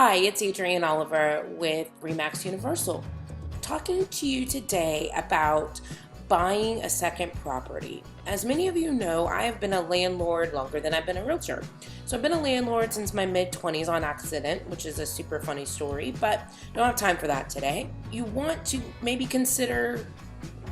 Hi, it's Adrienne Oliver with Remax Universal, talking to you today about buying a second property. As many of you know, I have been a landlord longer than I've been a realtor. So I've been a landlord since my mid-20s on accident, which is a super funny story, but don't have time for that today. You want to maybe consider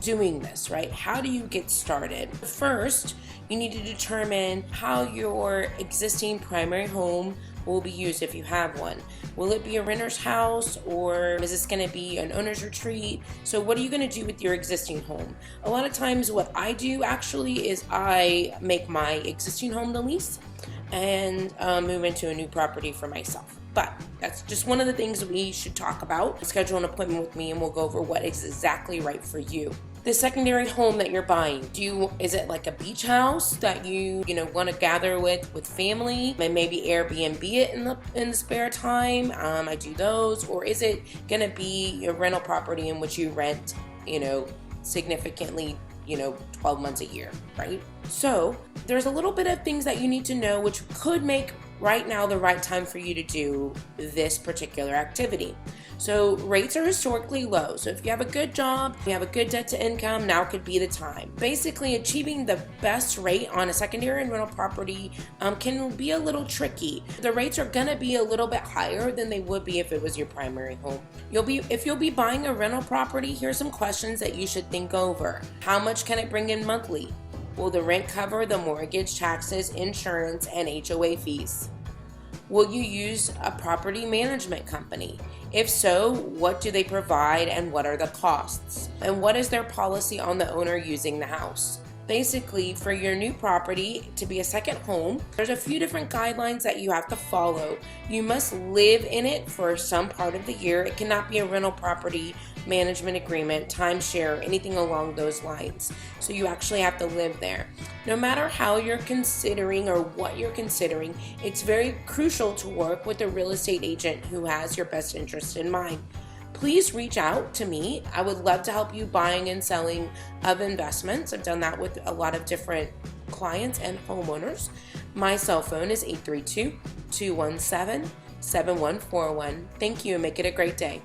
doing this, right? How do you get started? First, you need to determine how your existing primary home will be used if you have one. Will it be a renter's house, or is this going to be an owner's retreat? So what are you going to do with your existing home? A lot of times what I do actually is I make my existing home the lease and move into a new property for myself. But that's just one of the things we should talk about. Schedule an appointment with me and we'll go over what is exactly right for you. The secondary home that you're buying, is it like a beach house that you want to gather with family and maybe Airbnb it in the spare time? I do those. Or is it going to be a rental property in which you rent, significantly 12 months a year, right? So there's a little bit of things that you need to know which could make right now the right time for you to do this particular activity. So rates are historically low. So if you have a good job, you have a good debt to income, now could be the time. Basically, achieving the best rate on a secondary and rental property can be a little tricky. The rates are gonna be a little bit higher than they would be if it was your primary home. If you'll be buying a rental property, here's some questions that you should think over. How much can it bring in monthly? Will the rent cover the mortgage, taxes, insurance, and HOA fees? Will you use a property management company? If so, what do they provide and what are the costs? And what is their policy on the owner using the house? Basically, for your new property to be a second home, there's a few different guidelines that you have to follow. You must live in it for some part of the year. It cannot be a rental property management agreement, timeshare, anything along those lines. So you actually have to live there. No matter how you're considering or what you're considering, it's very crucial to work with a real estate agent who has your best interest in mind. Please reach out to me. I would love to help you buying and selling of investments. I've done that with a lot of different clients and homeowners. My cell phone is 832-217-7141. Thank you and make it a great day.